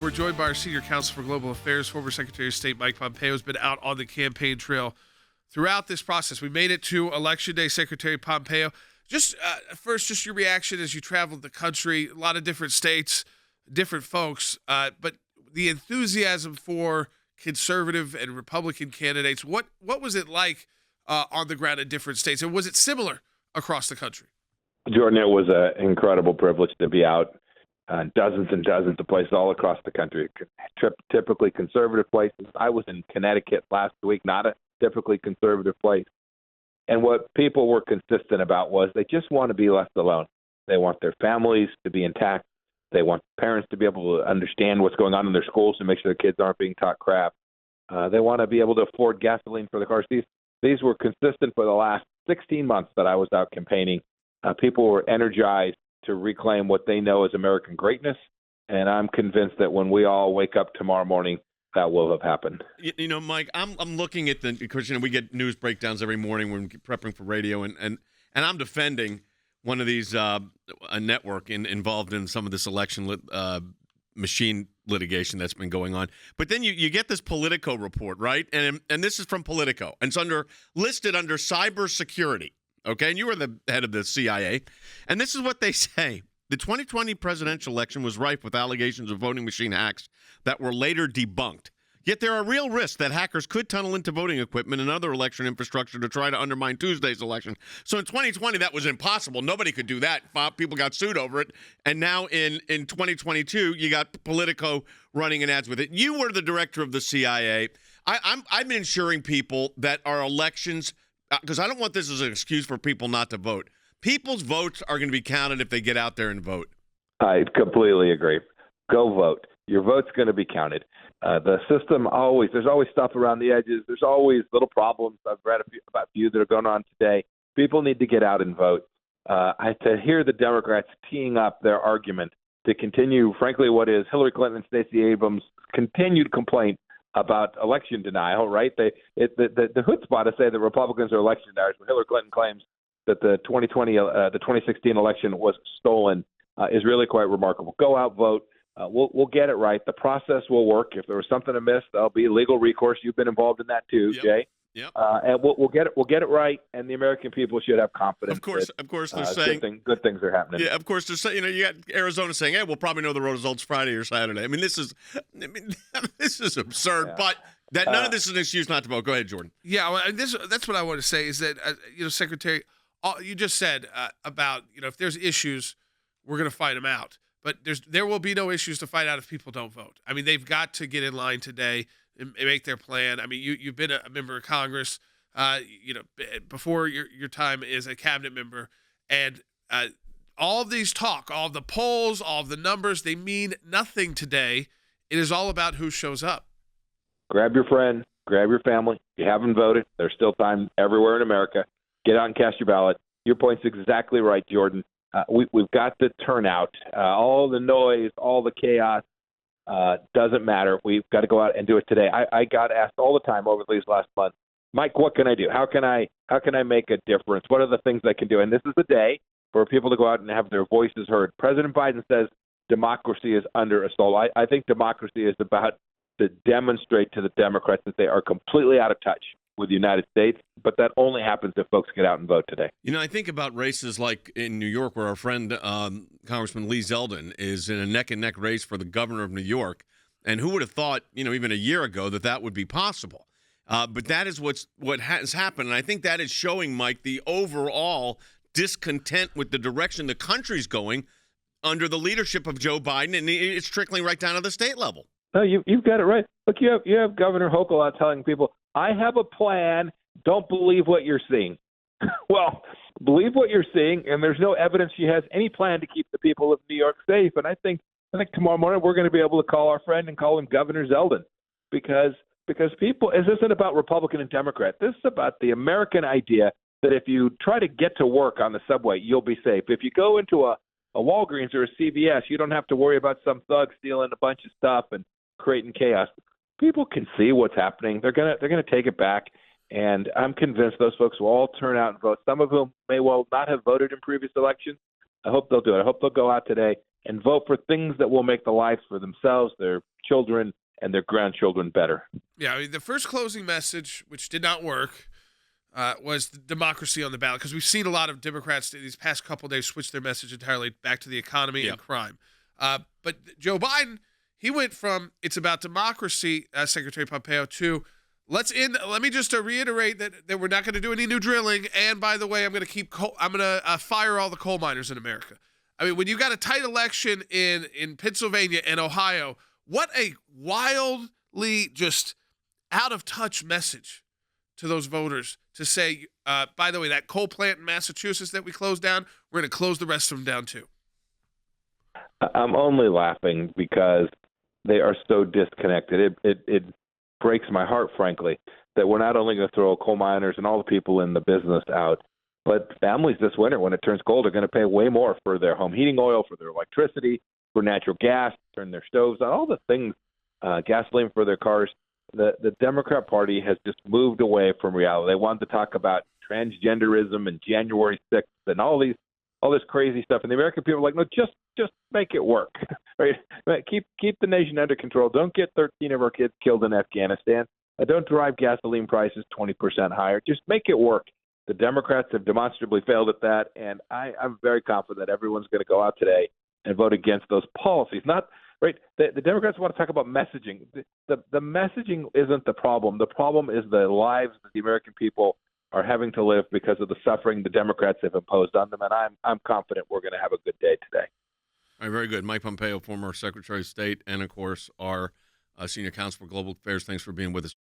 We're joined by our senior counsel for global affairs, former Secretary of State Mike Pompeo, has been out on the campaign trail throughout this process. We made it to Election Day, Secretary Pompeo. Just first, just your reaction as you traveled the country, a lot of different states, different folks, but the enthusiasm for conservative and Republican candidates. What was it like on the ground in different states, and was it similar across the country? Jordan, it was an incredible privilege to be out dozens and dozens of places all across the country, typically conservative places. I was in Connecticut last week, not a typically conservative place. And what people were consistent about was they just want to be left alone. They want their families to be intact. They want parents to be able to understand what's going on in their schools to make sure their kids aren't being taught crap. They want to be able to afford gasoline for the cars. These were consistent for the last 16 months that I was out campaigning. People were energized to reclaim what they know as American greatness, and I'm convinced that when we all wake up tomorrow morning, that will have happened. You know, Mike, I'm looking at because we get news breakdowns every morning when we're prepping for radio, and I'm defending one of these a network involved in some of this election machine litigation that's been going on. But then you get this Politico report, right? And this is from Politico, and it's listed under cybersecurity. Okay, and you were the head of the CIA. And this is what they say. The 2020 presidential election was rife with allegations of voting machine hacks that were later debunked. Yet there are real risks that hackers could tunnel into voting equipment and other election infrastructure to try to undermine Tuesday's election. So in 2020, that was impossible. Nobody could do that. People got sued over it. And now in 2022, you got Politico running an ads with it. You were the director of the CIA. I'm ensuring people that our elections, because I don't want this as an excuse for people not to vote. People's votes are going to be counted if they get out there and vote. I completely agree. Go vote. Your vote's going to be counted. The system there's always stuff around the edges. There's always little problems. I've read about a few that are going on today. People need to get out and vote. To hear the Democrats teeing up their argument to continue, frankly, what is Hillary Clinton and Stacey Abrams' continued complaint about election denial, right? The chutzpah to say that Republicans are election deniers when Hillary Clinton claims that the 2016 election was stolen is really quite remarkable. Go out, vote. We'll get it right. The process will work. If there was something amiss, there'll be legal recourse. You've been involved in that too, yep. Jay. Yep. And we'll get it. We'll get it right, and the American people should have confidence. Of course, they're saying good things are happening. Yeah, of course, they're saying. You got Arizona saying, "Hey, we'll probably know the results Friday or Saturday." I mean, this is absurd. Yeah. But none of this is an excuse not to vote. Go ahead, Jordan. Yeah, well, that's what I want to say is that Secretary, you just said about if there's issues, we're going to fight them out. But there will be no issues to fight out if people don't vote. I mean, they've got to get in line today and make their plan. I mean, you've been a member of Congress, before your time as a cabinet member, and all of these all of the polls, all of the numbers, they mean nothing today. It is all about who shows up. Grab your friend, grab your family. If you haven't voted, there's still time everywhere in America. Get out and cast your ballot. Your point's exactly right, Jordan. We've got the turnout, all the noise, all the chaos. Doesn't matter. We've got to go out and do it today. I got asked all the time over these last month, Mike, what can I do? How can I make a difference? What are the things I can do? And this is the day for people to go out and have their voices heard. President Biden says democracy is under assault. I think democracy is about to demonstrate to the Democrats that they are completely out of touch with the United States, but that only happens if folks get out and vote today. I think about races like in New York where our friend Congressman Lee Zeldin is in a neck-and-neck race for the governor of New York, and who would have thought, even a year ago that would be possible? But that is what has happened, and I think that is showing, Mike, the overall discontent with the direction the country's going under the leadership of Joe Biden, and it's trickling right down to the state level. No, you've got it right. Look, you have Governor Hochul out telling people, I have a plan. Don't believe what you're seeing. Well, believe what you're seeing, and there's no evidence she has any plan to keep the people of New York safe. And I think tomorrow morning we're going to be able to call our friend and call him Governor Zeldin, because people, this isn't about Republican and Democrat. This is about the American idea that if you try to get to work on the subway, you'll be safe. If you go into a Walgreens or a CVS, you don't have to worry about some thug stealing a bunch of stuff and creating chaos. People can see what's happening. They're gonna take it back, and I'm convinced those folks will all turn out and vote. Some of whom may well not have voted in previous elections. I hope they'll do it. I hope they'll go out today and vote for things that will make the lives for themselves, their children, and their grandchildren better. Yeah, I mean, the first closing message, which did not work, was democracy on the ballot, because we've seen a lot of Democrats these past couple of days switch their message entirely back to the economy and crime. But Joe Biden, he went from it's about democracy, Secretary Pompeo, to let me just reiterate that we're not going to do any new drilling. And by the way, I'm going to fire all the coal miners in America. I mean, when you got a tight election in Pennsylvania and Ohio, what a wildly just out of touch message to those voters to say, by the way, that coal plant in Massachusetts that we closed down, we're going to close the rest of them down too. I'm only laughing because they are so disconnected. It breaks my heart, frankly, that we're not only going to throw coal miners and all the people in the business out, but families this winter, when it turns cold, are going to pay way more for their home heating oil, for their electricity, for natural gas, turn their stoves on, all the things, gasoline for their cars. The Democrat Party has just moved away from reality. They wanted to talk about transgenderism and January 6th and all this crazy stuff. And the American people are like, no, just make it work. Right? Keep the nation under control. Don't get 13 of our kids killed in Afghanistan. Don't drive gasoline prices 20% higher. Just make it work. The Democrats have demonstrably failed at that, and I'm very confident that everyone's going to go out today and vote against those policies. Not right. The Democrats want to talk about messaging. The messaging isn't the problem. The problem is the lives that the American people are having to live because of the suffering the Democrats have imposed on them, and I'm confident we're going to have a good day today. All right, very good. Mike Pompeo, former Secretary of State, and, of course, our Senior Counsel for Global Affairs. Thanks for being with us.